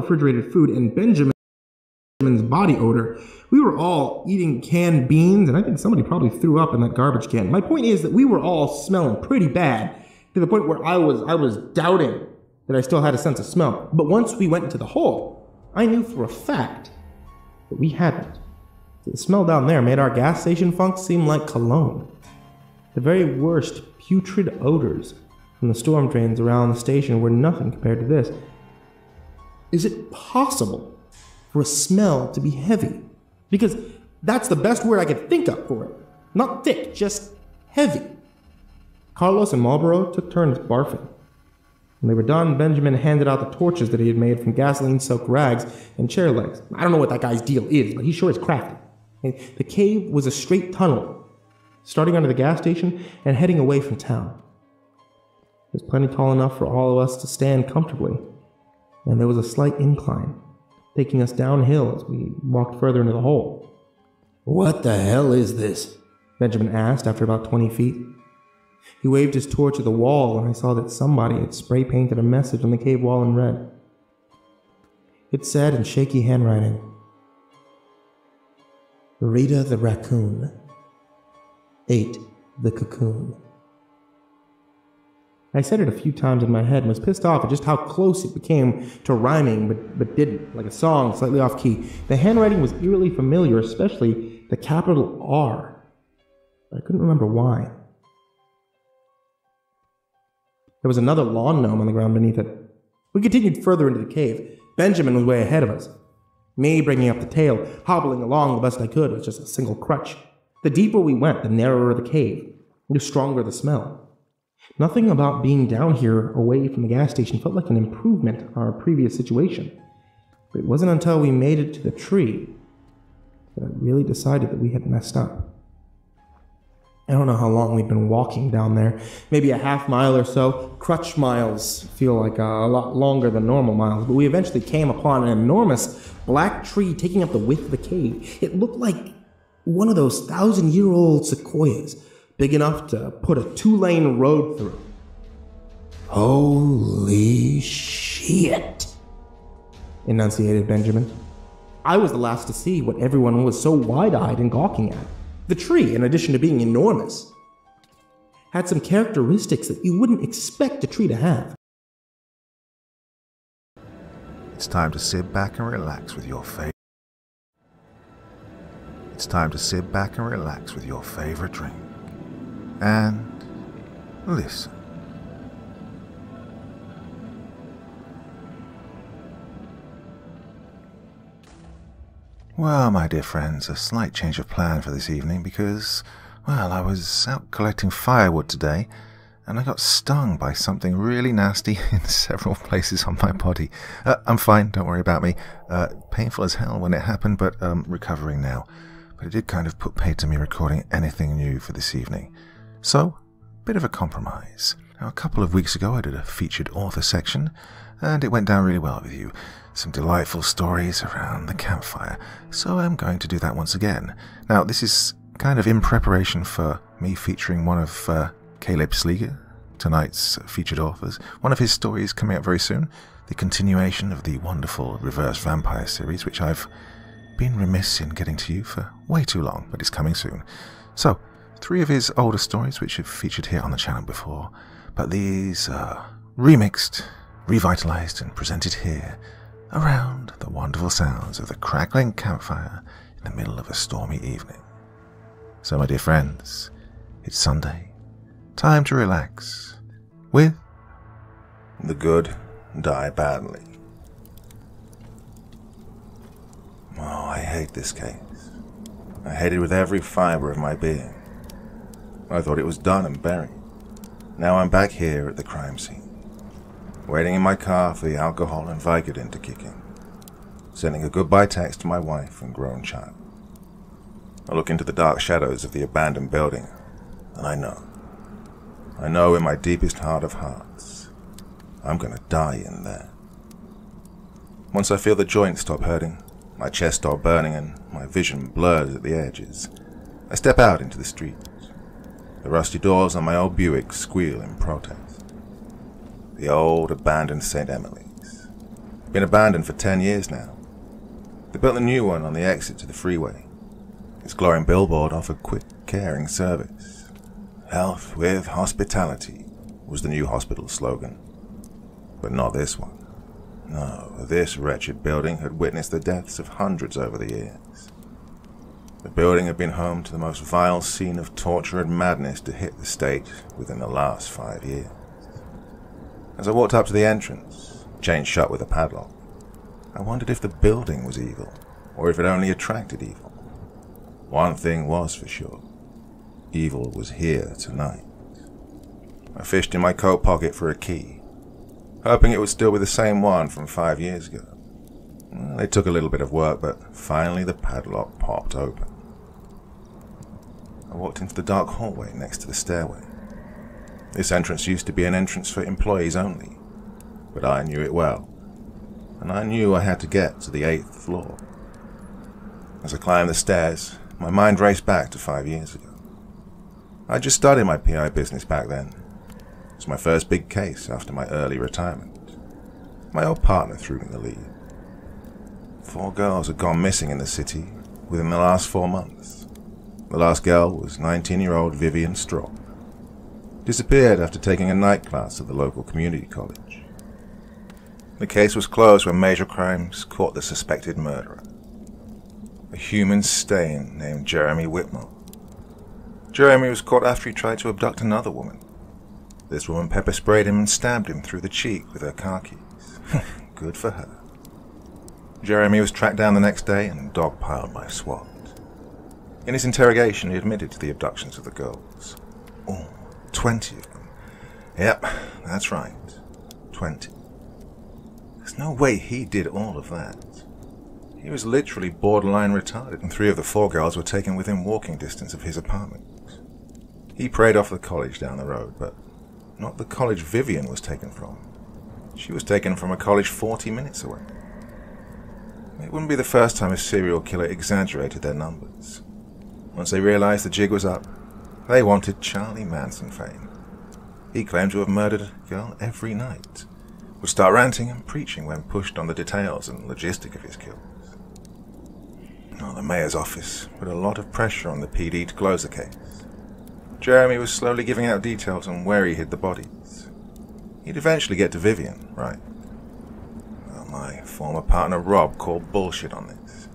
refrigerated food and Benjamin's body odor, we were all eating canned beans, and I think somebody probably threw up in that garbage can. My point is that we were all smelling pretty bad, to the point where I was doubting that I still had a sense of smell. But once we went into the hole, I knew for a fact that we hadn't. The smell down there made our gas station funk seem like cologne. The very worst putrid odors from the storm drains around the station were nothing compared to this. Is it possible for a smell to be heavy? Because that's the best word I could think of for it. Not thick, just heavy. Carlos and Marlboro took turns barfing. When they were done, Benjamin handed out the torches that he had made from gasoline-soaked rags and chair legs. I don't know what that guy's deal is, but he sure is crafty. The cave was a straight tunnel, starting under the gas station and heading away from town. It was plenty tall enough for all of us to stand comfortably, and there was a slight incline, taking us downhill as we walked further into the hole. "What the hell is this?" Benjamin asked after about 20 feet. He waved his torch at the wall, and I saw that somebody had spray-painted a message on the cave wall in red. It said in shaky handwriting, "Rita the raccoon ate the cocoon." I said it a few times in my head and was pissed off at just how close it became to rhyming, but didn't, like a song slightly off key. The handwriting was eerily familiar, especially the capital R. But I couldn't remember why. There was another lawn gnome on the ground beneath it. We continued further into the cave. Benjamin was way ahead of us. Me bringing up the tail, hobbling along the best I could with just a single crutch. The deeper we went, the narrower the cave, the stronger the smell. Nothing about being down here away from the gas station felt like an improvement on our previous situation. But it wasn't until we made it to the tree that I really decided that we had messed up. I don't know how long we'd been walking down there, maybe a half mile or so. Crutch miles feel like a lot longer than normal miles, but we eventually came upon an enormous black tree taking up the width of the cave. It looked like one of those 1,000-year-old sequoias, big enough to put a 2-lane road through. "Holy shit," enunciated Benjamin. I was the last to see what everyone was so wide-eyed and gawking at. The tree, in addition to being enormous, had some characteristics that you wouldn't expect a tree to have. It's time to sit back and relax with your favorite. It's time to sit back and relax with your favorite drink. And listen. Well, my dear friends, a slight change of plan for this evening because, well, I was out collecting firewood today and I got stung by something really nasty in several places on my body. I'm fine, don't worry about me. Painful as hell when it happened, but recovering now. But it did kind of put paid to me recording anything new for this evening. So, bit of a compromise. Now, a couple of weeks ago I did a featured author section, and it went down really well with you. Some delightful stories around the campfire, so I'm going to do that once again. Now, this is kind of in preparation for me featuring one of Caleb Sleeger, tonight's featured authors. One of his stories coming up very soon, the continuation of the wonderful Reverse Vampire series, which I've been remiss in getting to you for way too long, but it's coming soon. So, 3 of his older stories, which have featured here on the channel before, but these are remixed, revitalized, and presented here around the wonderful sounds of the crackling campfire in the middle of a stormy evening. So, my dear friends, it's Sunday. Time to relax with The Good Die Badly. Oh, I hate this case. I hate it with every fiber of my being. I thought it was done and buried. Now I'm back here at the crime scene, waiting in my car for the alcohol and Vicodin to kick in, sending a goodbye text to my wife and grown child. I look into the dark shadows of the abandoned building, and I know in my deepest heart of hearts, I'm gonna die in there. Once I feel the joints stop hurting, my chest stop burning, and my vision blurs at the edges, I step out into the street. The rusty doors on my old Buick squeal in protest. The old abandoned St. Emily's, Been abandoned for 10 years now. They built a new one on the exit to the freeway. Its glowing billboard offered quick, caring service. Health with hospitality was the new hospital slogan. But not this one. No, this wretched building had witnessed the deaths of hundreds over the years. The building had been home to the most vile scene of torture and madness to hit the state within the last 5 years. As I walked up to the entrance, chained shut with a padlock, I wondered if the building was evil, or if it only attracted evil. One thing was for sure. Evil was here tonight. I fished in my coat pocket for a key, hoping it would still be the same one from 5 years ago. Well, it took a little bit of work, but finally the padlock popped open. I walked into the dark hallway next to the stairway. This entrance used to be an entrance for employees only, but I knew it well, and I knew I had to get to the 8th floor. As I climbed the stairs, my mind raced back to 5 years ago. I just started my PI business back then. It was my first big case after my early retirement. My old partner threw me the lead. 4 girls had gone missing in the city within the last 4 months. The last girl was 19-year-old Vivian Straub. Disappeared after taking a night class at the local community college. The case was closed when Major Crimes caught the suspected murderer. A human stain named Jeremy Whitmore. Jeremy was caught after he tried to abduct another woman. This woman pepper sprayed him and stabbed him through the cheek with her car keys. Good for her. Jeremy was tracked down the next day and dogpiled by SWAT. In his interrogation, he admitted to the abductions of the girls. 20 of them. Yep, that's right. 20. There's no way he did all of that. He was literally borderline retarded, and 3 of the 4 girls were taken within walking distance of his apartment. He preyed off the college down the road, but not the college Vivian was taken from. She was taken from a college 40 minutes away. It wouldn't be the first time a serial killer exaggerated their numbers. Once they realized the jig was up, they wanted Charlie Manson fame. He claimed to have murdered a girl every night, would start ranting and preaching when pushed on the details and logistic of his kills. The mayor's office put a lot of pressure on the PD to close the case. Jeremy was slowly giving out details on where he hid the bodies. He'd eventually get to Vivian, right? Well, my former partner Rob called bullshit on this.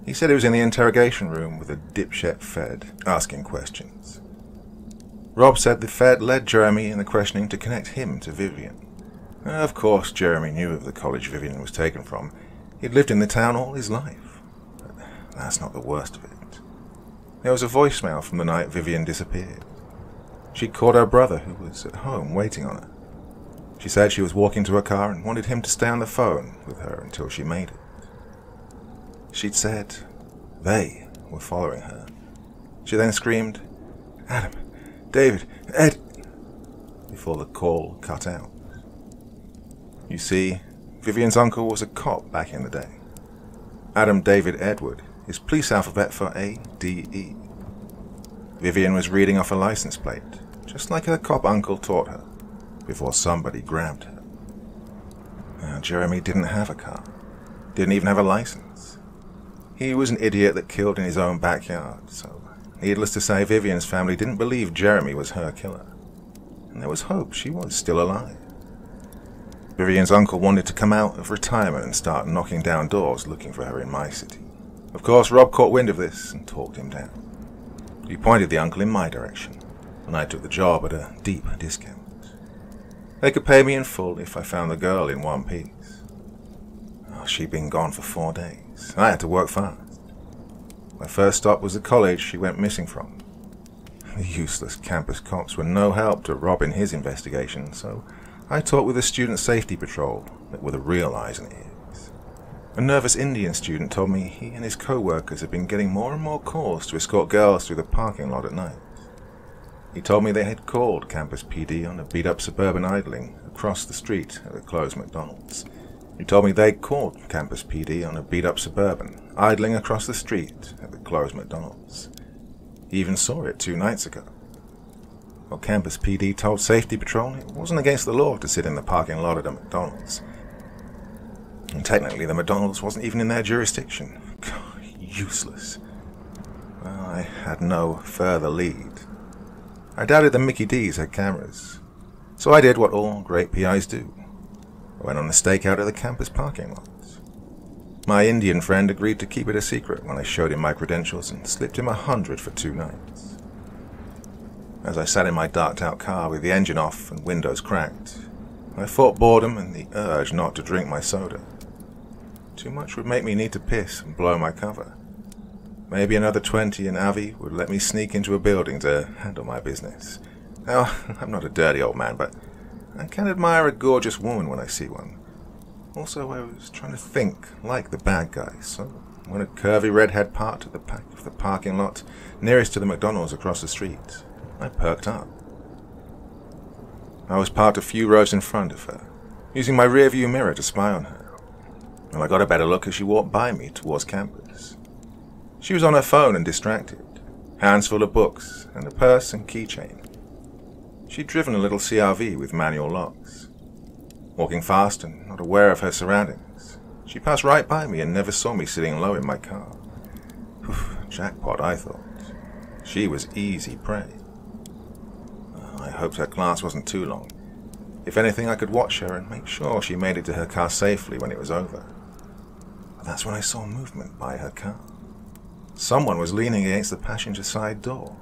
He said he was in the interrogation room with a dipshit Fed, asking questions. Rob said the Fed led Jeremy in the questioning to connect him to Vivian. Of course, Jeremy knew of the college Vivian was taken from. He'd lived in the town all his life. But that's not the worst of it. There was a voicemail from the night Vivian disappeared. She'd called her brother, who was at home waiting on her. She said she was walking to her car and wanted him to stay on the phone with her until she made it. She'd said they were following her. She then screamed, "Adam, David, Ed," before the call cut out. You see, Vivian's uncle was a cop back in the day. Adam David Edward is police alphabet for A-D-E. Vivian was reading off a license plate, just like her cop uncle taught her, before somebody grabbed her. Now, Jeremy didn't have a car, didn't even have a license. He was an idiot that killed in his own backyard, so needless to say, Vivian's family didn't believe Jeremy was her killer. And there was hope she was still alive. Vivian's uncle wanted to come out of retirement and start knocking down doors looking for her in my city. Of course, Rob caught wind of this and talked him down. He pointed the uncle in my direction, and I took the job at a deep discount. They could pay me in full if I found the girl in one piece. She'd been gone for 4 days. I had to work fast. My first stop was the college she went missing from. The useless campus cops were no help to Rob in his investigation, so I talked with the student safety patrol that were the real eyes and ears. A nervous Indian student told me he and his co-workers had been getting more and more calls to escort girls through the parking lot at night. He told me they had called Campus PD on a beat-up suburban idling across the street at a closed McDonald's. He told me they'd called Campus PD on a beat-up suburban idling across the street at the closed McDonald's. He even saw it 2 nights ago. Well, Campus PD told Safety Patrol it wasn't against the law to sit in the parking lot at a McDonald's. And technically, the McDonald's wasn't even in their jurisdiction. God, useless. Well, I had no further lead. I doubted the Mickey D's had cameras, so I did what all great PIs do. I went on a stakeout of the campus parking lot. My Indian friend agreed to keep it a secret when I showed him my credentials and slipped him 100 for 2 nights. As I sat in my darked-out car with the engine off and windows cracked, I fought boredom and the urge not to drink my soda. Too much would make me need to piss and blow my cover. Maybe another 20 and Avi would let me sneak into a building to handle my business. Now, I'm not a dirty old man, but I can admire a gorgeous woman when I see one. Also, I was trying to think like the bad guys, so when a curvy redhead parked at the back of the parking lot nearest to the McDonald's across the street, I perked up. I was parked a few rows in front of her, using my rearview mirror to spy on her, and I got a better look as she walked by me towards campus. She was on her phone and distracted, hands full of books and a purse and keychain. She'd driven a little CRV with manual locks. Walking fast and not aware of her surroundings, she passed right by me and never saw me sitting low in my car. Jackpot, I thought. She was easy prey. I hoped her class wasn't too long. If anything, I could watch her and make sure she made it to her car safely when it was over. But that's when I saw movement by her car. Someone was leaning against the passenger side door.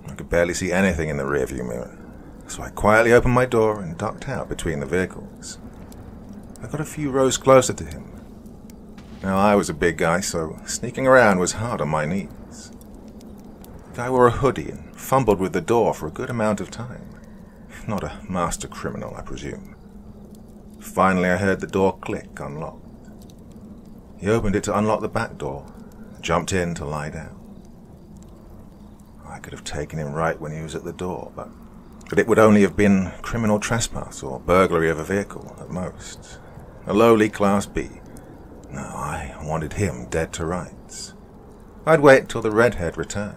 I could barely see anything in the rearview mirror, so I quietly opened my door and ducked out between the vehicles. I got a few rows closer to him. Now, I was a big guy, so sneaking around was hard on my knees. The guy wore a hoodie and fumbled with the door for a good amount of time. Not a master criminal, I presume. Finally, I heard the door click unlocked. He opened it to unlock the back door and jumped in to lie down. I could have taken him right when he was at the door, but it would only have been criminal trespass or burglary of a vehicle at most. A lowly Class B. No, I wanted him dead to rights. I'd wait till the redhead returned.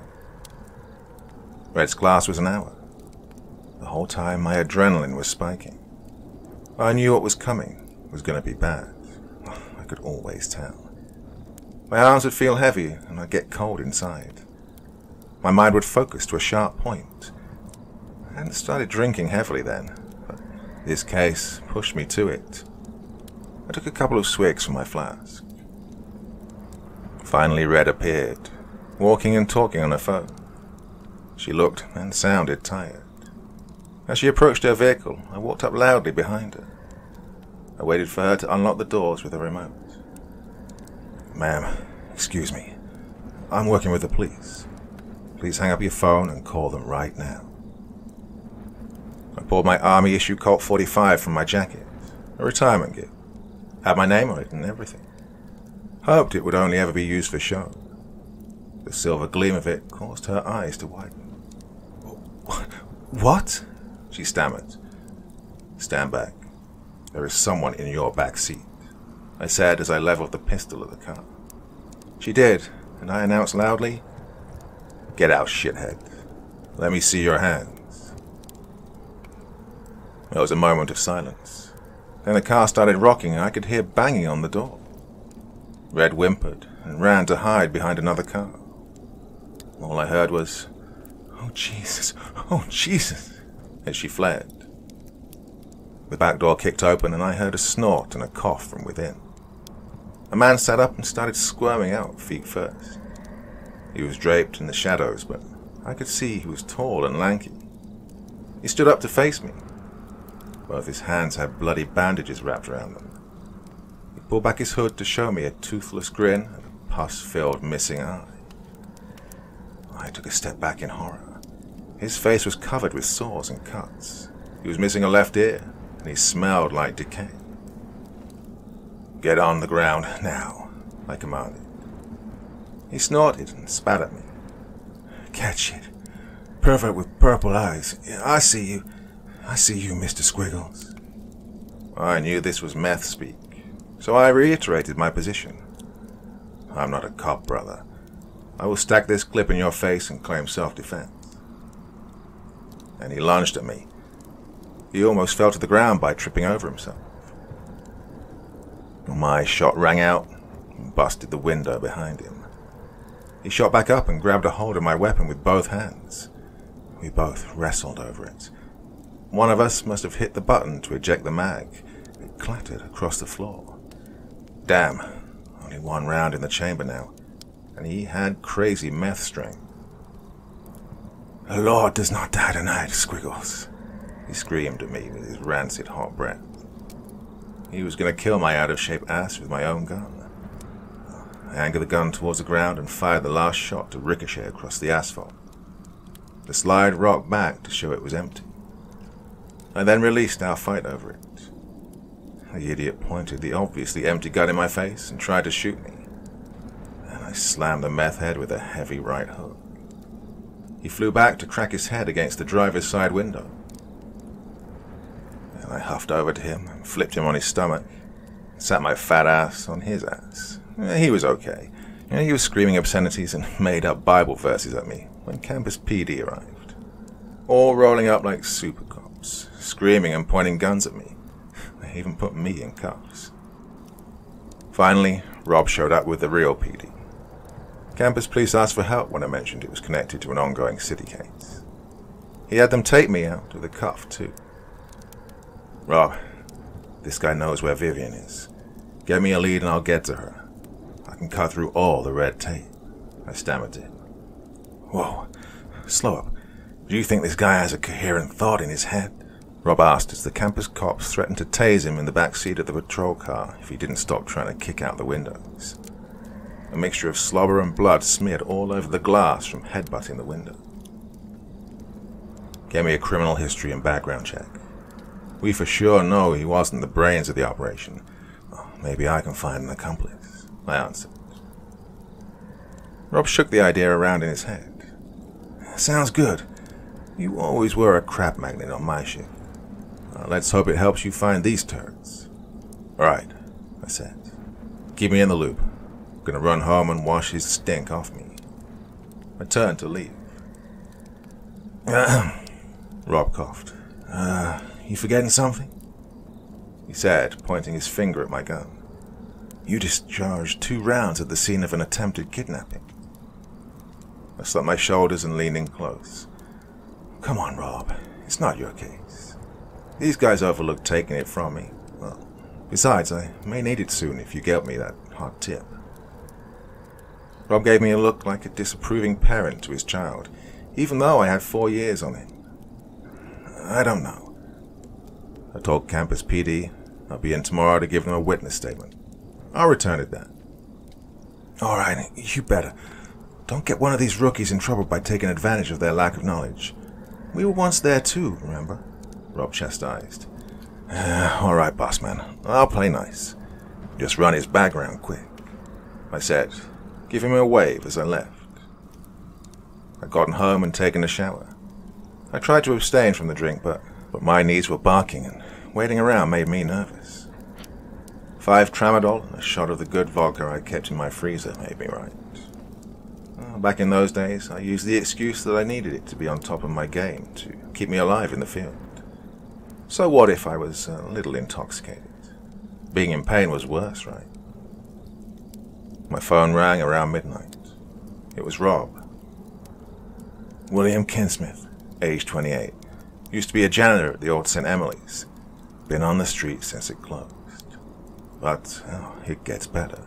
Red's class was an hour. The whole time my adrenaline was spiking. I knew what was coming was going to be bad. I could always tell. My arms would feel heavy and I'd get cold inside. My mind would focus to a sharp point. I hadn't started drinking heavily then, but this case pushed me to it. I took a couple of swigs from my flask. Finally, Red appeared, walking and talking on her phone. She looked and sounded tired. As she approached her vehicle, I walked up loudly behind her. I waited for her to unlock the doors with a remote. "Ma'am, excuse me. I'm working with the police. Please hang up your phone and call them right now." I pulled my Army-issue Colt 45 from my jacket, a retirement gift. Had my name on it and everything. Hoped it would only ever be used for show. The silver gleam of it caused her eyes to widen. "What?" she stammered. "Stand back. There is someone in your back seat," I said as I leveled the pistol at the car. She did, and I announced loudly, "Get out, shithead. Let me see your hands." There was a moment of silence. Then the car started rocking and I could hear banging on the door. Red whimpered and ran to hide behind another car. All I heard was, "Oh Jesus, oh Jesus," as she fled. The back door kicked open and I heard a snort and a cough from within. A man sat up and started squirming out feet first. He was draped in the shadows, but I could see he was tall and lanky. He stood up to face me. Both his hands had bloody bandages wrapped around them. He pulled back his hood to show me a toothless grin and a pus-filled missing eye. I took a step back in horror. His face was covered with sores and cuts. He was missing a left ear, and he smelled like decay. "Get on the ground now," I commanded. He snorted and spat at me. "Catch it. Pervert with purple eyes. I see you. I see you, Mr. Squiggles." I knew this was meth speak, so I reiterated my position. "I'm not a cop, brother. I will stack this clip in your face and claim self-defense." And he lunged at me. He almost fell to the ground by tripping over himself. My shot rang out and busted the window behind him. He shot back up and grabbed a hold of my weapon with both hands. We both wrestled over it. One of us must have hit the button to eject the mag. It clattered across the floor. Damn, only one round in the chamber now, and he had crazy meth strength. "The Lord does not die tonight, Squiggles," he screamed at me with his rancid hot breath. He was going to kill my out-of-shape ass with my own gun. I anchored the gun towards the ground and fired the last shot to ricochet across the asphalt. The slide rocked back to show it was empty. I then released our fight over it. The idiot pointed the obviously empty gun in my face and tried to shoot me, and I slammed the meth head with a heavy right hook. He flew back to crack his head against the driver's side window. Then I huffed over to him and flipped him on his stomach and sat my fat ass on his ass. He was okay. He was screaming obscenities and made-up Bible verses at me when Campus PD arrived, all rolling up like super cops, screaming and pointing guns at me. They even put me in cuffs. Finally, Rob showed up with the real PD. Campus police asked for help when I mentioned it was connected to an ongoing city case. He had them take me out with a cuff, too. "Rob, this guy knows where Vivian is. Get me a lead and I'll get to her. I can cut through all the red tape," I stammered to him. "Whoa, slow up. Do you think this guy has a coherent thought in his head?" Rob asked as the campus cops threatened to tase him in the back seat of the patrol car if he didn't stop trying to kick out the windows. A mixture of slobber and blood smeared all over the glass from headbutting the window. "Get me a criminal history and background check. We for sure know he wasn't the brains of the operation. Maybe I can find an accomplice," I answered. Rob shook the idea around in his head. "Sounds good. You always were a crap magnet on my ship. Let's hope it helps you find these turds." "All right," I said. "Keep me in the loop. I'm gonna run home and wash his stink off me." I turned to leave. Rob coughed. You forgetting something?" he said, pointing his finger at my gun. "You discharged 2 rounds at the scene of an attempted kidnapping." I slumped my shoulders and leaned in close. "Come on, Rob. It's not your case. These guys overlooked taking it from me. Well, besides, I may need it soon if you get me that hot tip." Rob gave me a look like a disapproving parent to his child, even though I had 4 years on him. "I don't know. I told Campus PD I'll be in tomorrow to give them a witness statement. I'll return it then." "All right, you better. Don't get one of these rookies in trouble by taking advantage of their lack of knowledge. We were once there too, remember?" Rob chastised. "All right, boss man. I'll play nice. Just run his background quick," I said, giving him a wave as I left. I'd gotten home and taken a shower. I tried to abstain from the drink, but my knees were barking and waiting around made me nervous. 5 tramadol and a shot of the good vodka I kept in my freezer made me right. Back in those days, I used the excuse that I needed it to be on top of my game to keep me alive in the field. So what if I was a little intoxicated? Being in pain was worse, right? My phone rang around midnight. It was Rob. "William Kinsmith, age 28. Used to be a janitor at the old St. Emily's. Been on the street since it closed. But it gets better.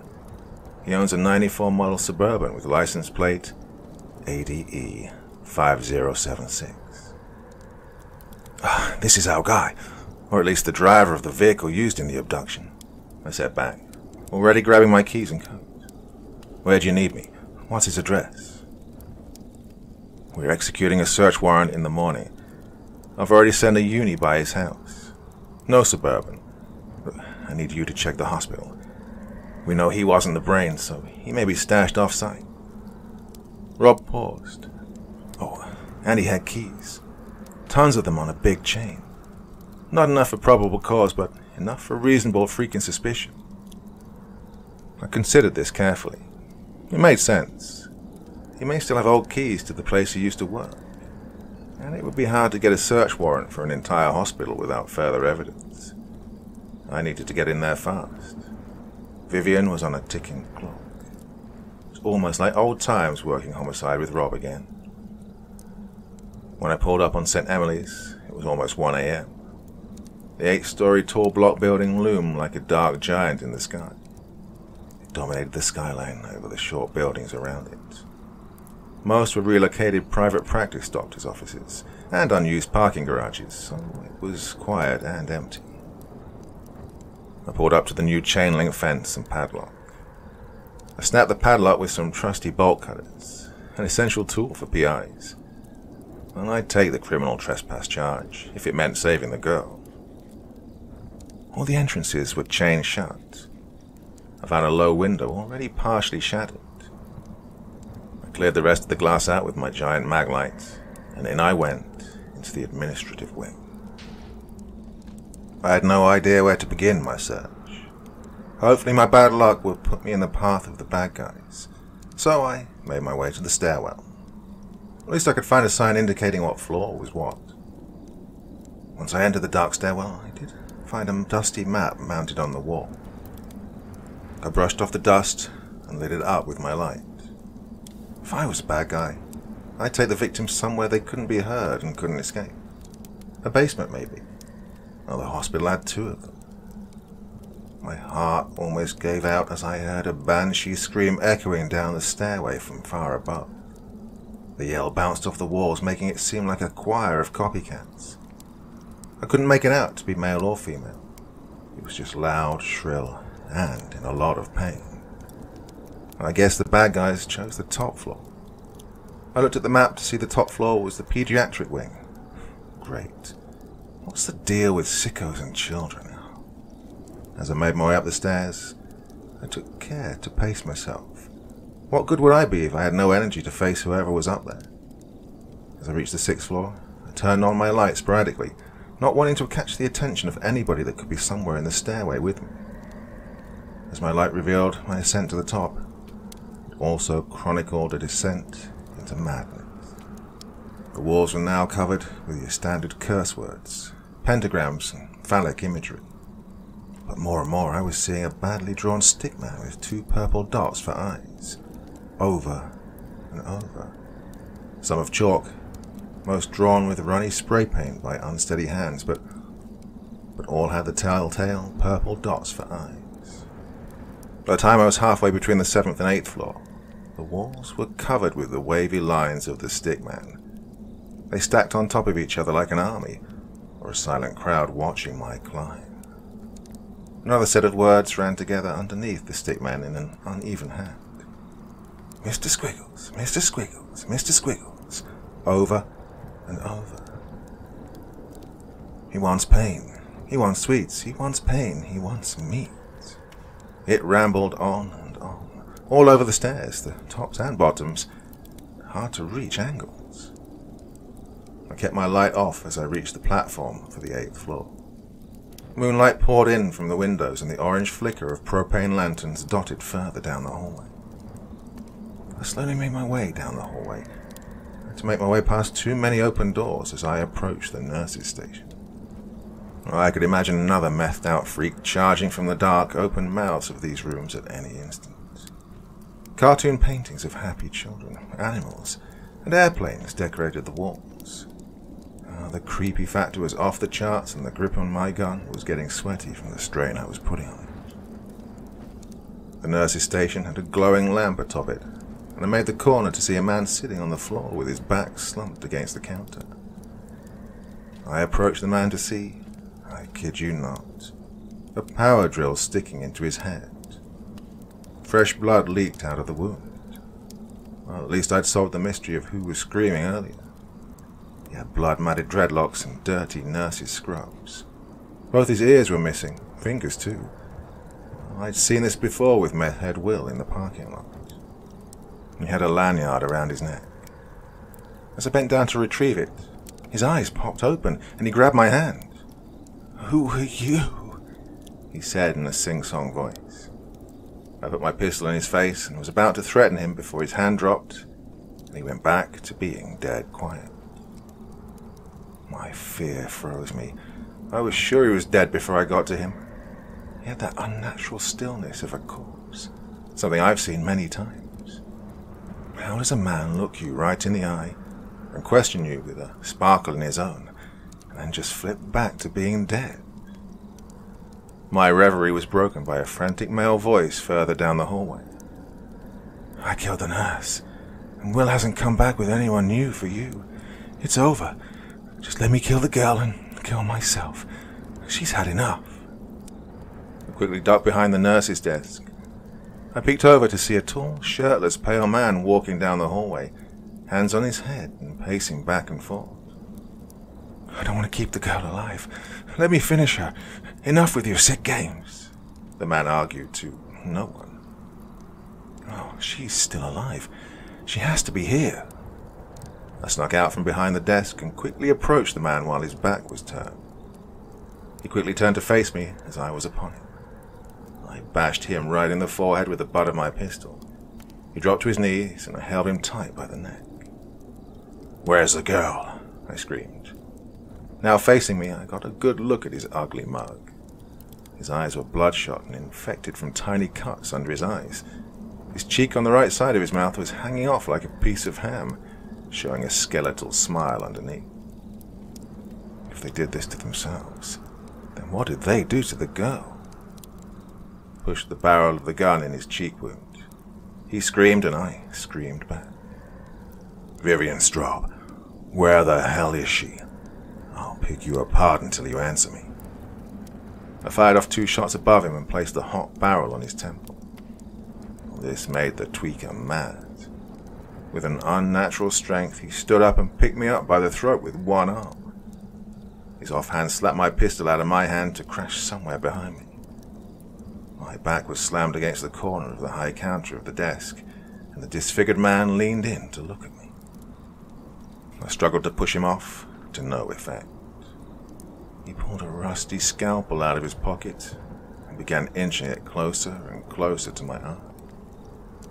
He owns a 94 model Suburban with license plate ADE 5076. This is our guy, or at least the driver of the vehicle used in the abduction," I said back, already grabbing my keys and coat. "Where do you need me? What's his address?" "We're executing a search warrant in the morning. I've already sent a uni by his house. No Suburban. I need you to check the hospital. We know he wasn't the brains, so he may be stashed off-site." Rob paused. "Oh, and he had keys. Tons of them on a big chain. Not enough for probable cause, but enough for reasonable freaking suspicion." I considered this carefully. It made sense. He may still have old keys to the place he used to work, and it would be hard to get a search warrant for an entire hospital without further evidence. I needed to get in there fast. Vivian was on a ticking clock. It's almost like old times working homicide with Rob again. When I pulled up on St. Emily's, it was almost 1 a.m. The 8-story tall block building loomed like a dark giant in the sky. It dominated the skyline over the short buildings around it. Most were relocated private practice doctors' offices and unused parking garages, so it was quiet and empty. I pulled up to the new chain-link fence and padlock. I snapped the padlock with some trusty bolt cutters, an essential tool for PIs. And I'd take the criminal trespass charge if it meant saving the girl. All the entrances were chained shut. I found a low window already partially shattered. I cleared the rest of the glass out with my giant mag light, and in I went into the administrative wing. I had no idea where to begin my search. Hopefully my bad luck would put me in the path of the bad guys, so I made my way to the stairwell. At least I could find a sign indicating what floor was what. Once I entered the dark stairwell, I did find a dusty map mounted on the wall. I brushed off the dust and lit it up with my light. If I was a bad guy, I'd take the victims somewhere they couldn't be heard and couldn't escape. A basement, maybe. Well, the hospital had 2 of them. My heart almost gave out as I heard a banshee scream echoing down the stairway from far above. The yell bounced off the walls, making it seem like a choir of copycats. I couldn't make it out to be male or female. It was just loud, shrill, and in a lot of pain. I guess the bad guys chose the top floor. I looked at the map to see the top floor was the pediatric wing. Great. What's the deal with sickos and children? As I made my way up the stairs, I took care to pace myself. What good would I be if I had no energy to face whoever was up there? As I reached the 6th floor, I turned on my light sporadically, not wanting to catch the attention of anybody that could be somewhere in the stairway with me. As my light revealed my ascent to the top, it also chronicled a descent into madness. The walls were now covered with your standard curse words, pentagrams, and phallic imagery. But more and more I was seeing a badly drawn stickman with 2 purple dots for eyes, over and over. Some of chalk, most drawn with runny spray paint by unsteady hands, but all had the telltale purple dots for eyes. By the time I was halfway between the 7th and 8th floor, the walls were covered with the wavy lines of the stickman. They stacked on top of each other like an army, or a silent crowd watching my climb. Another set of words ran together underneath the stickman in an uneven hand. Mr. Squiggles, Mr. Squiggles, Mr. Squiggles, over and over. He wants pain, he wants sweets, he wants pain, he wants meat. It rambled on and on, all over the stairs, the tops and bottoms, hard to reach angles. I kept my light off as I reached the platform for the 8th floor. Moonlight poured in from the windows and the orange flicker of propane lanterns dotted further down the hallway. I slowly made my way down the hallway. I had to make my way past too many open doors as I approached the nurse's station. I could imagine another methed-out freak charging from the dark, open mouths of these rooms at any instant. Cartoon paintings of happy children, animals, and airplanes decorated the walls. The creepy factor was off the charts, and the grip on my gun was getting sweaty from the strain I was putting on it. The nurse's station had a glowing lamp atop it, and I made the corner to see a man sitting on the floor with his back slumped against the counter. I approached the man to see, I kid you not, a power drill sticking into his head. Fresh blood leaked out of the wound. Well, at least I'd solved the mystery of who was screaming earlier. He had blood-matted dreadlocks and dirty nurse's scrubs. Both his ears were missing, fingers too. I'd seen this before with Meth Head Will in the parking lot. He had a lanyard around his neck. As I bent down to retrieve it, his eyes popped open and he grabbed my hand. "Who are you?" he said in a sing-song voice. I put my pistol in his face and was about to threaten him before his hand dropped and he went back to being dead quiet. My fear froze me. I was sure he was dead before I got to him. He had that unnatural stillness of a corpse, something I've seen many times. How does a man look you right in the eye and question you with a sparkle in his own, and then just flip back to being dead? My reverie was broken by a frantic male voice further down the hallway. I killed the nurse, and Will hasn't come back with anyone new for you. It's over. Just let me kill the girl and kill myself. She's had enough. I quickly ducked behind the nurse's desk. I peeked over to see a tall, shirtless, pale man walking down the hallway, hands on his head and pacing back and forth. I don't want to keep the girl alive. Let me finish her. Enough with your sick games, the man argued to no one. Oh, she's still alive. She has to be here. I snuck out from behind the desk and quickly approached the man while his back was turned. He quickly turned to face me as I was upon him. I bashed him right in the forehead with the butt of my pistol. He dropped to his knees and I held him tight by the neck. Where's the girl? I screamed. Now facing me, I got a good look at his ugly mug. His eyes were bloodshot and infected from tiny cuts under his eyes. His cheek on the right side of his mouth was hanging off like a piece of ham, showing a skeletal smile underneath. If they did this to themselves, then what did they do to the girl? I pushed the barrel of the gun in his cheek wound. He screamed and I screamed back. Vivian Straub, where the hell is she? I'll pick you apart until you answer me. I fired off 2 shots above him and placed the hot barrel on his temple. This made the tweaker mad. With an unnatural strength, he stood up and picked me up by the throat with one arm. His offhand slapped my pistol out of my hand to crash somewhere behind me. My back was slammed against the corner of the high counter of the desk, and the disfigured man leaned in to look at me. I struggled to push him off, to no effect. He pulled a rusty scalpel out of his pocket and began inching it closer and closer to my eye,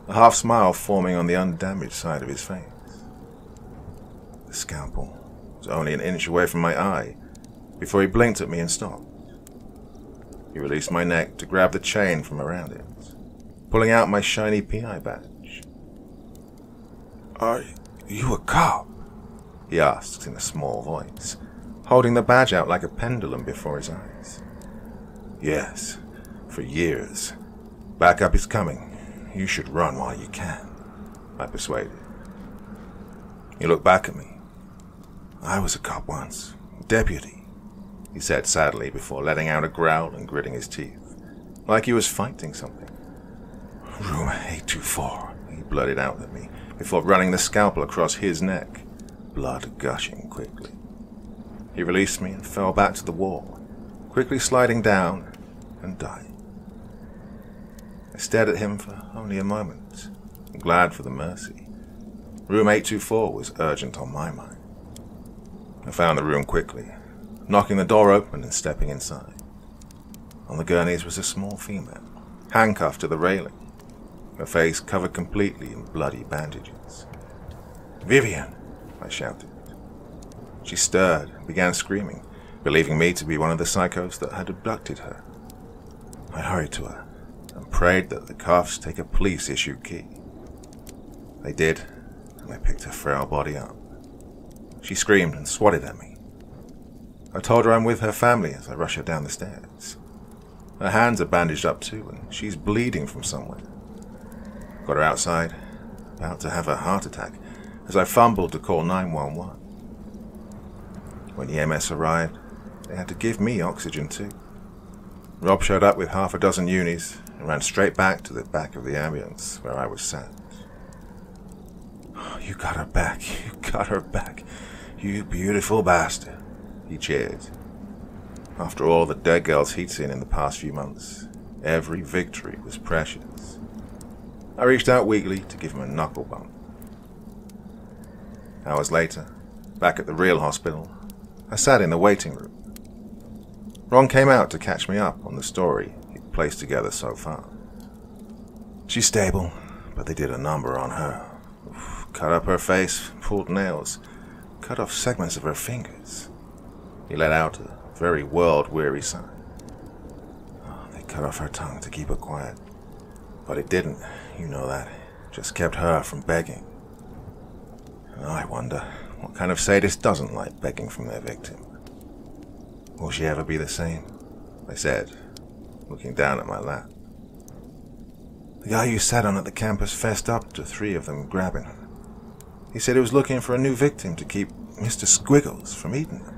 a half smile forming on the undamaged side of his face. The scalpel was only an inch away from my eye before he blinked at me and stopped. He released my neck to grab the chain from around it, pulling out my shiny PI badge. Are you a cop? He asked in a small voice, holding the badge out like a pendulum before his eyes. Yes, for years. Backup is coming. You should run while you can, I persuaded. He looked back at me. I was a cop once, deputy, he said sadly before letting out a growl and gritting his teeth, like he was fighting something. Room 824, he blurted out at me before running the scalpel across his neck, blood gushing quickly. He released me and fell back to the wall, quickly sliding down and dying. I stared at him for only a moment, glad for the mercy. Room 824 was urgent on my mind. I found the room quickly, knocking the door open and stepping inside. On the gurneys was a small female, handcuffed to the railing, her face covered completely in bloody bandages. Vivian, I shouted. She stirred and began screaming, believing me to be one of the psychos that had abducted her. I hurried to her and prayed that the cuffs take a police-issued key. They did, and I picked her frail body up. She screamed and swatted at me. I told her I'm with her family as I rush her down the stairs. Her hands are bandaged up too, and she's bleeding from somewhere. Got her outside, about to have a heart attack, as I fumbled to call 911. When the EMS arrived, they had to give me oxygen too. Rob showed up with half a dozen unis and ran straight back to the back of the ambulance where I was sat. Oh, you got her back, you got her back, you beautiful bastard, he cheered. After all the dead girls he'd seen in the past few months, every victory was precious. I reached out weakly to give him a knuckle bump. Hours later, back at the real hospital, I sat in the waiting room. Ron came out to catch me up on the story he'd placed together so far. She's stable, but they did a number on her. Cut up her face, pulled nails, cut off segments of her fingers. He let out a very world-weary sigh. Oh, they cut off her tongue to keep her quiet. But it didn't, you know that. Just kept her from begging. And I wonder, what kind of sadist doesn't like begging from their victim? Will she ever be the same? I said, looking down at my lap. The guy you sat on at the campus fessed up to 3 of them grabbing her. He said he was looking for a new victim to keep Mr. Squiggles from eating them,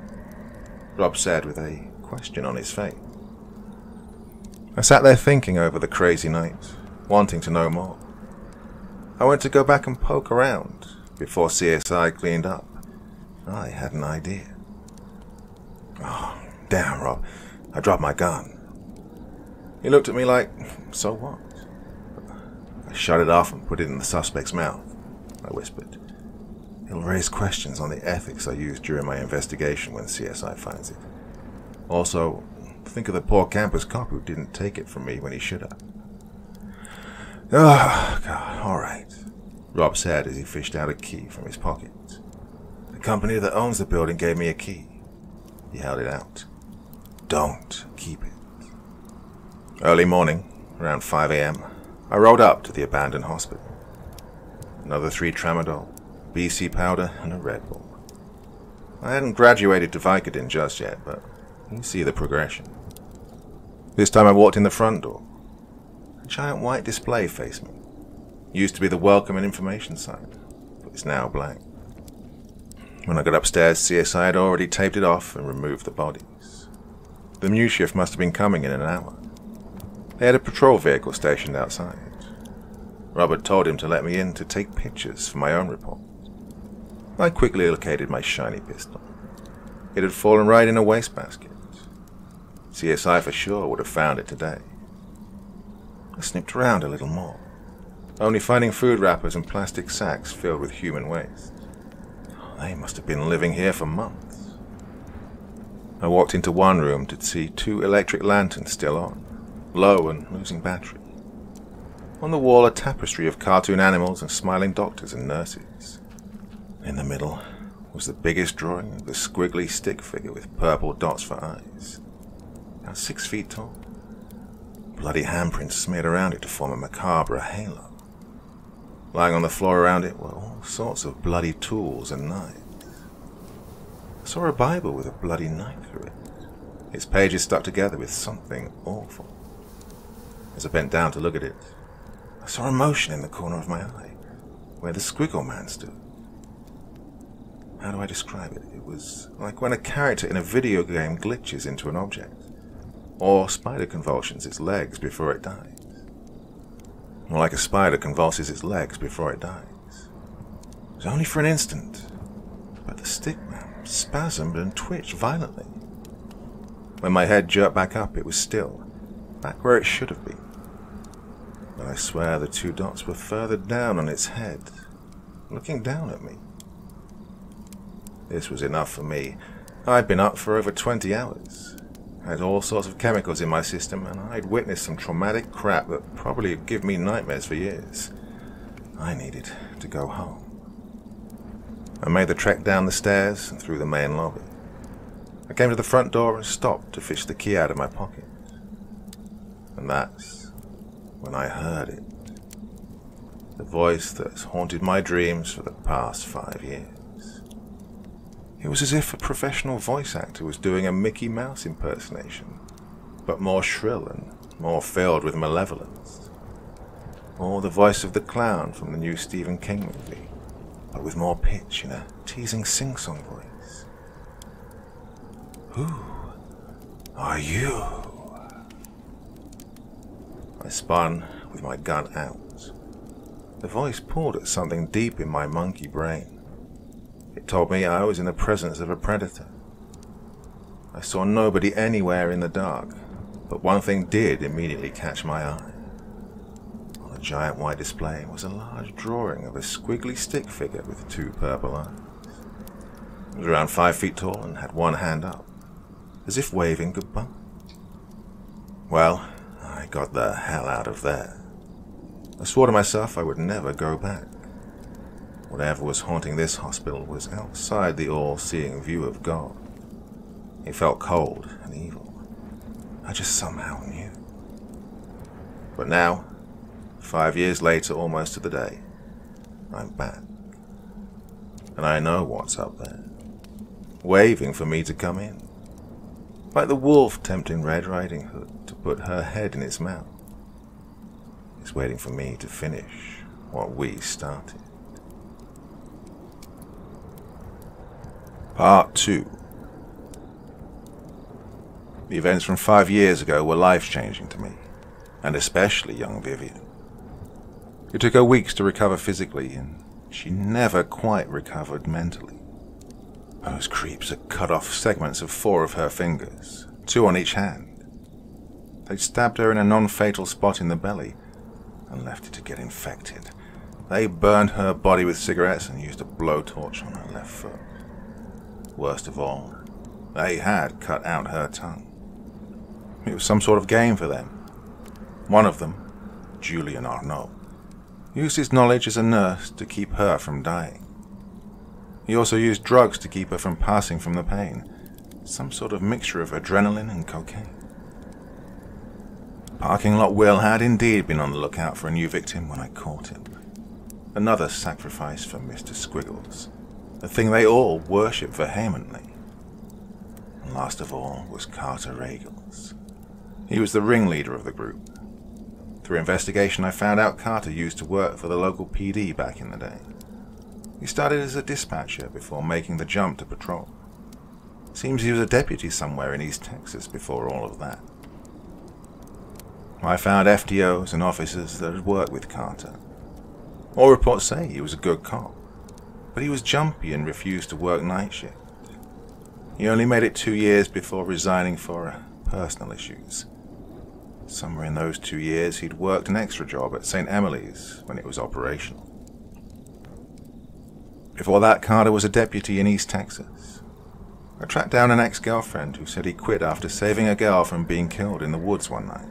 Rob said with a question on his face. I sat there thinking over the crazy night, wanting to know more. I went to go back and poke around before CSI cleaned up. I had an idea. Oh, damn, Rob. I dropped my gun. He looked at me like, so what? I shut it off and put it in the suspect's mouth, I whispered. It'll raise questions on the ethics I used during my investigation when CSI finds it. Also, think of the poor campus cop who didn't take it from me when he should have. Oh, God, all right, Rob said as he fished out a key from his pocket. The company that owns the building gave me a key. He held it out. Don't keep it. Early morning, around 5 a.m., I rode up to the abandoned hospital. Another 3 tramadol, BC powder, and a Red Bull. I hadn't graduated to Vicodin just yet, but you see the progression. This time I walked in the front door. A giant white display faced me. Used to be the welcome and information sign, but it's now blank. When I got upstairs, CSI had already taped it off and removed the bodies. The new shift must have been coming in an hour. They had a patrol vehicle stationed outside. Robert told him to let me in to take pictures for my own report. I quickly located my shiny pistol. It had fallen right in a wastebasket. CSI for sure would have found it today. I snipped around a little more, only finding food wrappers and plastic sacks filled with human waste. They must have been living here for months. I walked into one room to see 2 electric lanterns still on, low and losing battery. On the wall, a tapestry of cartoon animals and smiling doctors and nurses. In the middle was the biggest drawing of the squiggly stick figure with purple dots for eyes, about 6 feet tall. Bloody handprints smeared around it to form a macabre halo. Lying on the floor around it were all sorts of bloody tools and knives. I saw a Bible with a bloody knife through it, its pages stuck together with something awful. As I bent down to look at it, I saw a motion in the corner of my eye, where the Squiggle Man stood. How do I describe it? It was like when a character in a video game glitches into an object, or spider convulsions its legs before it dies. Or like a spider convulses its legs before it dies. It was only for an instant, but the stickman spasmed and twitched violently. When my head jerked back up, it was still, back where it should have been. But I swear the 2 dots were further down on its head, looking down at me. This was enough for me. I'd been up for over 20 hours. I had all sorts of chemicals in my system, and I'd witnessed some traumatic crap that probably would give me nightmares for years. I needed to go home. I made the trek down the stairs and through the main lobby. I came to the front door and stopped to fish the key out of my pocket. And that's when I heard it. The voice that's haunted my dreams for the past 5 years. It was as if a professional voice actor was doing a Mickey Mouse impersonation, but more shrill and more filled with malevolence. Or the voice of the clown from the new Stephen King movie, but with more pitch in a teasing sing-song voice. Who are you? I spun with my gun out. The voice pulled at something deep in my monkey brain. It told me I was in the presence of a predator. I saw nobody anywhere in the dark, but one thing did immediately catch my eye. On a giant white display was a large drawing of a squiggly stick figure with 2 purple eyes. It was around 5 feet tall and had one hand up, as if waving goodbye. Well, I got the hell out of there. I swore to myself I would never go back. Whatever was haunting this hospital was outside the all-seeing view of God. It felt cold and evil. I just somehow knew. But now, 5 years later, almost to the day, I'm back. And I know what's up there, waving for me to come in. Like the wolf tempting Red Riding Hood to put her head in its mouth. It's waiting for me to finish what we started. Part 2. The events from 5 years ago were life-changing to me, and especially young Vivian. It took her weeks to recover physically, and she never quite recovered mentally. Those creeps had cut off segments of 4 of her fingers, 2 on each hand. They'd stabbed her in a non-fatal spot in the belly, and left it to get infected. They burned her body with cigarettes and used a blowtorch on her left foot. Worst of all, they had cut out her tongue. It was some sort of game for them. One of them, Julien Arnaud, used his knowledge as a nurse to keep her from dying. He also used drugs to keep her from passing from the pain, some sort of mixture of adrenaline and cocaine. Parking Lot Will had indeed been on the lookout for a new victim when I caught him. Another sacrifice for Mr. Squiggles, a thing they all worship vehemently. And last of all was Carter Regals. He was the ringleader of the group. Through investigation, I found out Carter used to work for the local PD back in the day. He started as a dispatcher before making the jump to patrol. Seems he was a deputy somewhere in East Texas before all of that. I found FTOs and officers that had worked with Carter. All reports say he was a good cop, but he was jumpy and refused to work night shift. He only made it 2 years before resigning for personal issues. Somewhere in those 2 years, he'd worked an extra job at St. Emily's when it was operational. Before that, Carter was a deputy in East Texas. I tracked down an ex-girlfriend who said he quit after saving a girl from being killed in the woods one night.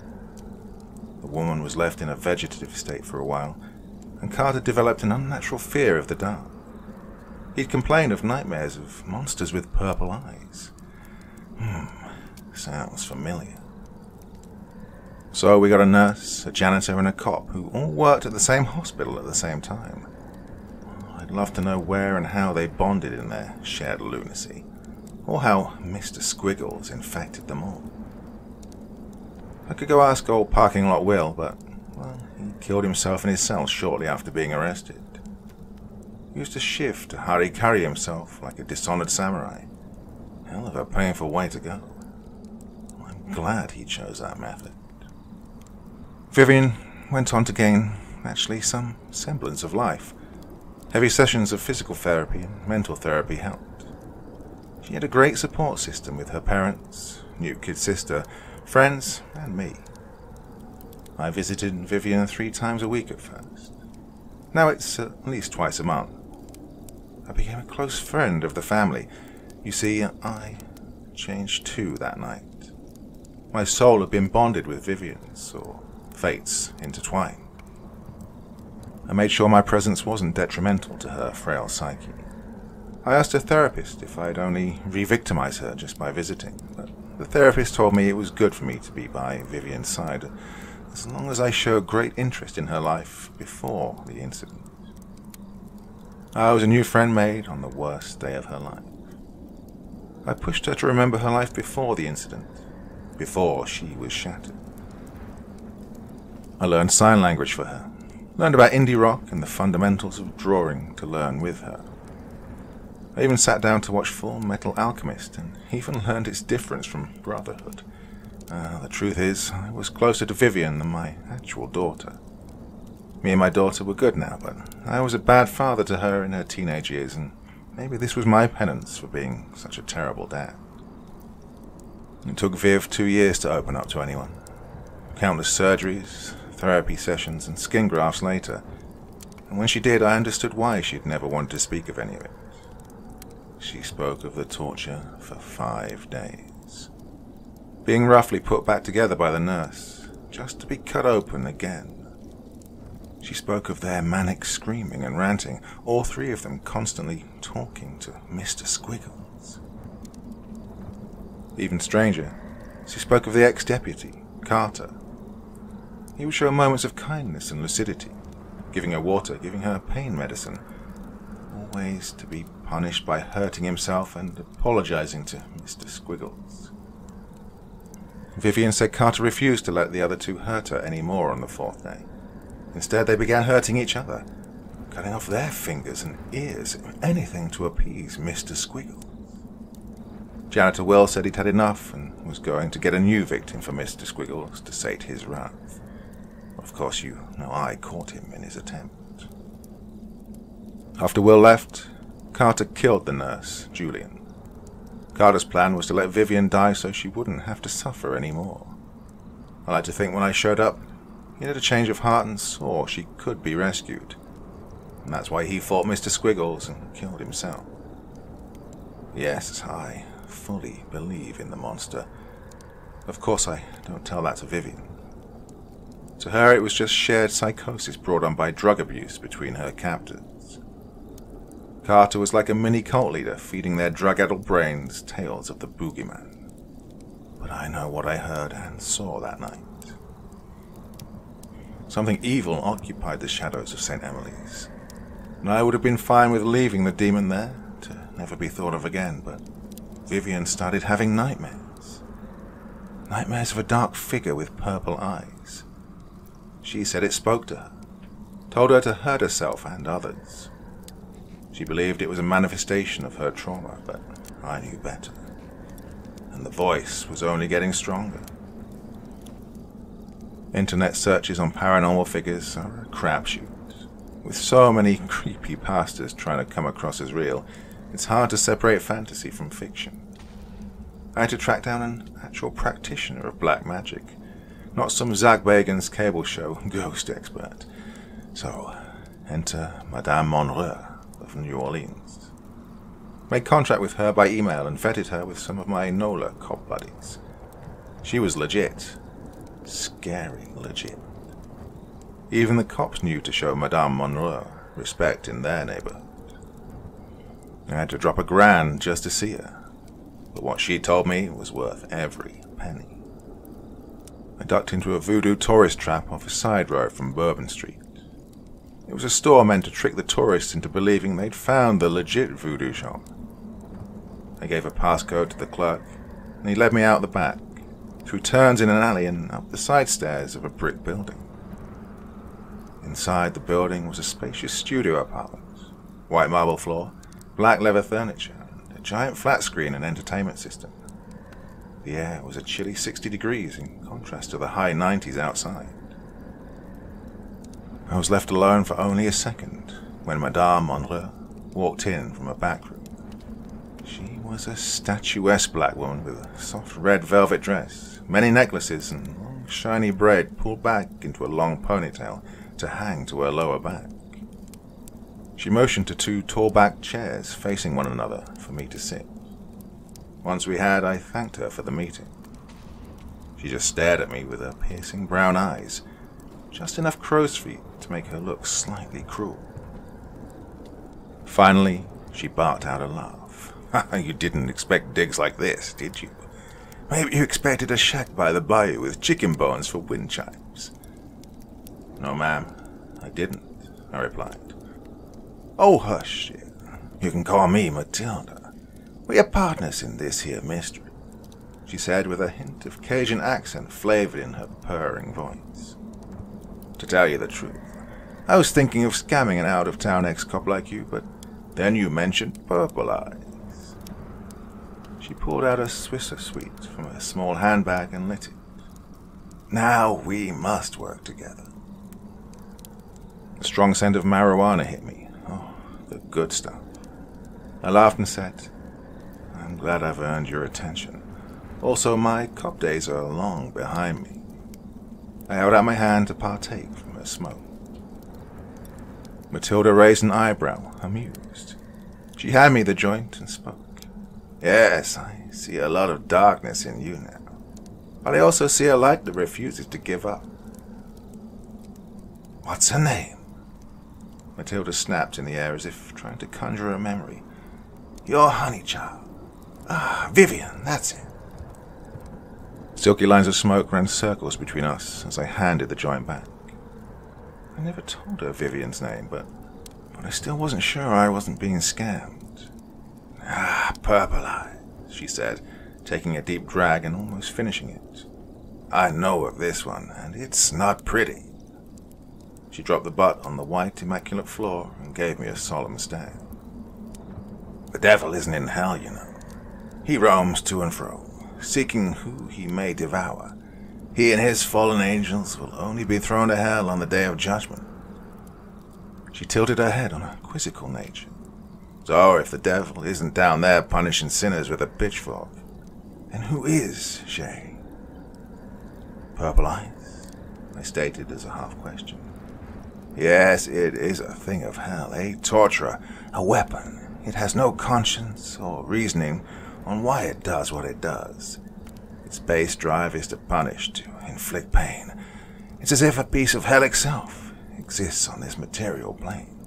The woman was left in a vegetative state for a while, and Carter developed an unnatural fear of the dark. He'd complained of nightmares of monsters with purple eyes. Sounds familiar. So we got a nurse, a janitor, and a cop who all worked at the same hospital at the same time. I'd love to know where and how they bonded in their shared lunacy, or how Mr. Squiggles infected them all. I could go ask old Parking Lot Will, but, well, he killed himself in his cell shortly after being arrested. He used to shift to hara-kiri himself like a dishonored samurai. Hell of a painful way to go. I'm glad he chose that method. Vivian went on to gain, actually, some semblance of life. Heavy sessions of physical therapy and mental therapy helped. She had a great support system with her parents, new kid sister, friends, and me. I visited Vivian 3 times a week at first. Now it's at least twice a month. I became a close friend of the family. You see, I changed too that night. My soul had been bonded with Vivian's, or fates intertwined. I made sure my presence wasn't detrimental to her frail psyche. I asked her therapist if I'd only re-victimize her just by visiting, but the therapist told me it was good for me to be by Vivian's side, as long as I showed great interest in her life before the incident. I was a new friend made on the worst day of her life. I pushed her to remember her life before the incident, before she was shattered. I learned sign language for her, learned about indie rock and the fundamentals of drawing to learn with her. I even sat down to watch Full Metal Alchemist and even learned its difference from Brotherhood. The truth is, I was closer to Vivian than my actual daughter. Me and my daughter were good now, but I was a bad father to her in her teenage years, and maybe this was my penance for being such a terrible dad. It took Viv 2 years to open up to anyone. Countless surgeries, therapy sessions, and skin grafts later, and when she did, I understood why she'd never wanted to speak of any of it. She spoke of the torture for 5 days. Being roughly put back together by the nurse, just to be cut open again. She spoke of their manic screaming and ranting, all 3 of them constantly talking to Mr. Squiggles. Even stranger, she spoke of the ex-deputy, Carter. He would show moments of kindness and lucidity, giving her water, giving her pain medicine, always to be punished by hurting himself and apologizing to Mr. Squiggles. Vivian said Carter refused to let the other two hurt her any more on the fourth day. Instead, they began hurting each other, cutting off their fingers and ears, anything to appease Mr. Squiggles. Janitor Will said he'd had enough and was going to get a new victim for Mr. Squiggles to sate his wrath. Of course, you know I caught him in his attempt. After Will left, Carter killed the nurse, Julian. Carter's plan was to let Vivian die so she wouldn't have to suffer anymore. I like to think when I showed up, he had a change of heart and saw she could be rescued. And that's why he fought Mr. Squiggles and killed himself. Yes, I fully believe in the monster. Of course, I don't tell that to Vivian. To her, it was just shared psychosis brought on by drug abuse between her captors. Carter was like a mini cult leader feeding their drug-addled brains tales of the boogeyman. But I know what I heard and saw that night. Something evil occupied the shadows of St. Emily's, and I would have been fine with leaving the demon there, to never be thought of again, but Vivian started having nightmares. Nightmares of a dark figure with purple eyes. She said it spoke to her, told her to hurt herself and others. She believed it was a manifestation of her trauma, but I knew better. And the voice was only getting stronger. Internet searches on paranormal figures are a crapshoot. With so many creepy pastors trying to come across as real, it's hard to separate fantasy from fiction. I had to track down an actual practitioner of black magic, not some Zach Bagans cable show ghost expert. So, enter Madame Monroe of New Orleans. Made contact with her by email and vetted her with some of my NOLA cop buddies. She was legit. Scary legit. Even the cops knew to show Madame Monroe respect in their neighborhood. I had to drop $1,000 just to see her, but what she told me was worth every penny. I ducked into a voodoo tourist trap off a side road from Bourbon Street. It was a store meant to trick the tourists into believing they'd found the legit voodoo shop. I gave a passcode to the clerk, and he led me out the back, through turns in an alley and up the side stairs of a brick building. Inside the building was a spacious studio apartment, white marble floor, black leather furniture, and a giant flat screen and entertainment system. The air was a chilly 60 degrees in contrast to the high 90s outside. I was left alone for only a second when Madame Monroe walked in from a back room. She was a statuesque black woman with a soft red velvet dress, many necklaces, and long shiny braid pulled back into a long ponytail to hang to her lower back. She motioned to 2 tall-backed chairs facing one another for me to sit. Once we had, I thanked her for the meeting. She just stared at me with her piercing brown eyes, just enough crow's feet to make her look slightly cruel. Finally, she barked out a laugh. You didn't expect digs like this, did you? Maybe you expected a shack by the bayou with chicken bones for wind chimes. No, ma'am, I didn't, I replied. Oh, hush, dear. You can call me Matilda. We're partners in this here mystery, she said with a hint of Cajun accent flavored in her purring voice. To tell you the truth, I was thinking of scamming an out-of-town ex-cop like you, but then you mentioned purple eyes. She pulled out a Swisser Sweet from a small handbag and lit it. Now we must work together. A strong scent of marijuana hit me. Oh, the good stuff. I laughed and said, I'm glad I've earned your attention. Also, my cop days are long behind me. I held out my hand to partake from her smoke. Matilda raised an eyebrow, amused. She handed me the joint and spoke. Yes, I see a lot of darkness in you now. But I also see a light that refuses to give up. What's her name? Matilda snapped in the air as if trying to conjure a memory. Your honey child. Ah, Vivian, that's it. Silky lines of smoke ran circles between us as I handed the joint back. I never told her Vivian's name, but I still wasn't sure I wasn't being scammed. "Ah, Purple Eyes," she said, taking a deep drag and almost finishing it. "I know of this one, and it's not pretty." She dropped the butt on the white, immaculate floor and gave me a solemn stare. "The devil isn't in hell, you know. He roams to and fro, seeking who he may devour. He and his fallen angels will only be thrown to hell on the day of judgment." She tilted her head on a quizzical nature. "So if the devil isn't down there punishing sinners with a pitchfork, then who is, Shay?" "Purple Eyes," I stated as a half-question. "Yes, it is a thing of hell, a torturer, a weapon. It has no conscience or reasoning on why it does what it does. Its base drive is to punish, to inflict pain. It's as if a piece of hell itself exists on this material plane."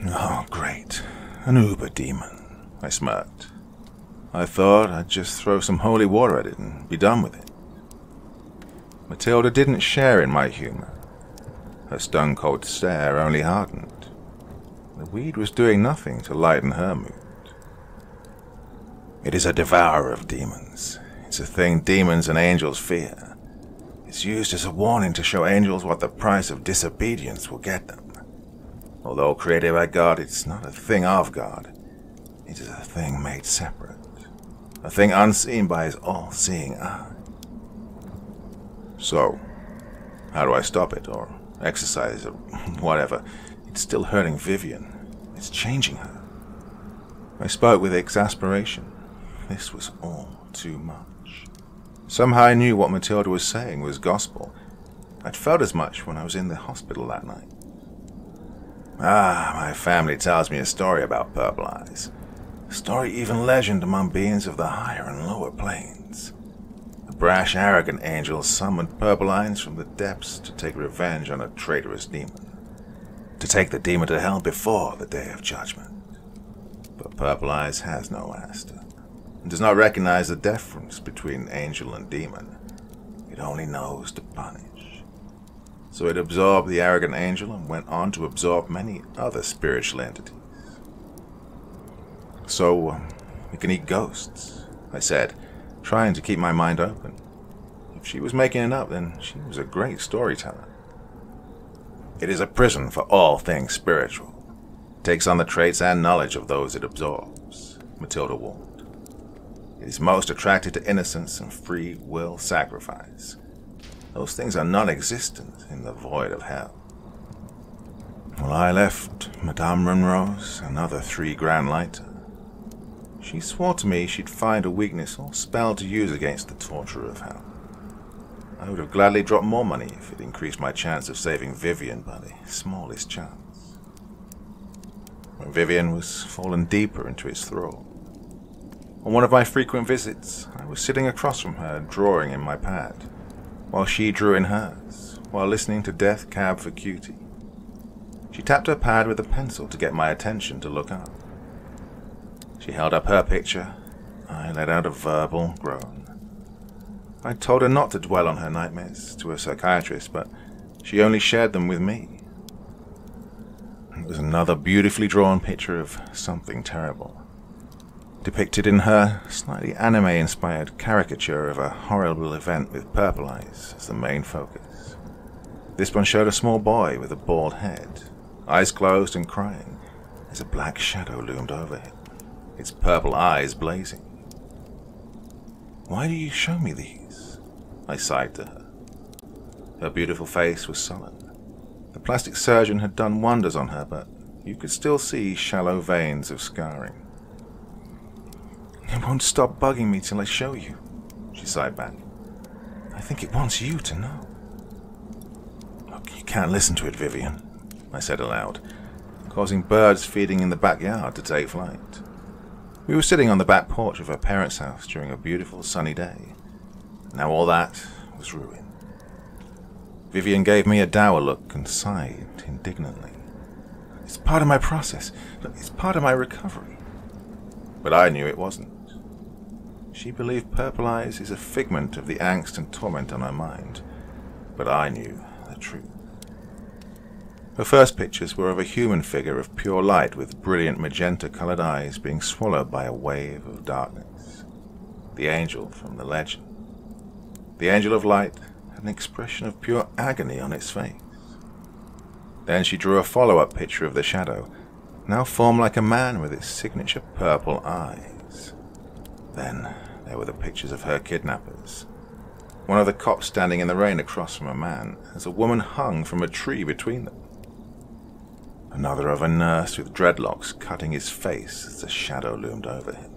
"Oh, great. An uber demon," I smirked. I thought I'd just throw some holy water at it and be done with it. Matilda didn't share in my humor. Her stone-cold stare only hardened. The weed was doing nothing to lighten her mood. "It is a devourer of demons. It's a thing demons and angels fear. It's used as a warning to show angels what the price of disobedience will get them. Although created by God, it's not a thing of God. It is a thing made separate. A thing unseen by his all-seeing eye." "So, how do I stop it, or exercise, or whatever? It's still hurting Vivian. It's changing her." I spoke with exasperation. This was all too much. Somehow I knew what Matilda was saying was gospel. I'd felt as much when I was in the hospital that night. My family tells me a story about Purple Eyes. A story even legend among beings of the higher and lower planes. A brash, arrogant angel summoned Purple Eyes from the depths to take revenge on a traitorous demon. To take the demon to hell before the day of judgment. But Purple Eyes has no master, and does not recognize the difference between angel and demon. It only knows to punish. So it absorbed the arrogant angel and went on to absorb many other spiritual entities. "So, it can eat ghosts," I said, trying to keep my mind open. If she was making it up, then she was a great storyteller. "It is a prison for all things spiritual. It takes on the traits and knowledge of those it absorbs," Matilda warned. "It is most attracted to innocence and free will sacrifice. Those things are non-existent in the void of hell." Well, I left Madame Monroe's another 3 grand lighter. She swore to me she'd find a weakness or spell to use against the torture of hell. I would have gladly dropped more money if it increased my chance of saving Vivian by the smallest chance. When Vivian was fallen deeper into its thrall. On one of my frequent visits, I was sitting across from her drawing in my pad, while she drew in hers, while listening to Death Cab for Cutie. She tapped her pad with a pencil to get my attention to look up. She held up her picture. I let out a verbal groan. I told her not to dwell on her nightmares to a psychiatrist, but she only shared them with me. It was another beautifully drawn picture of something terrible, depicted in her slightly anime-inspired caricature of a horrible event with Purple Eyes as the main focus. This one showed a small boy with a bald head, eyes closed and crying, as a black shadow loomed over him, its purple eyes blazing. "Why do you show me these?" I sighed to her. Her beautiful face was sullen. The plastic surgeon had done wonders on her, but you could still see shallow veins of scarring. "It won't stop bugging me till I show you," she sighed back. "I think it wants you to know." "Look, you can't listen to it, Vivian," I said aloud, causing birds feeding in the backyard to take flight. We were sitting on the back porch of her parents' house during a beautiful sunny day. Now all that was ruined. Vivian gave me a dour look and sighed indignantly. "It's part of my process. Look, it's part of my recovery." But I knew it wasn't. She believed Purple Eyes is a figment of the angst and torment on her mind, but I knew the truth. Her first pictures were of a human figure of pure light with brilliant magenta-colored eyes being swallowed by a wave of darkness. The angel from the legend. The angel of light had an expression of pure agony on its face. Then she drew a follow-up picture of the shadow, now formed like a man with its signature purple eyes. Then there were the pictures of her kidnappers. One of the cops standing in the rain across from a man, as a woman hung from a tree between them. Another of a nurse with dreadlocks cutting his face as the shadow loomed over him.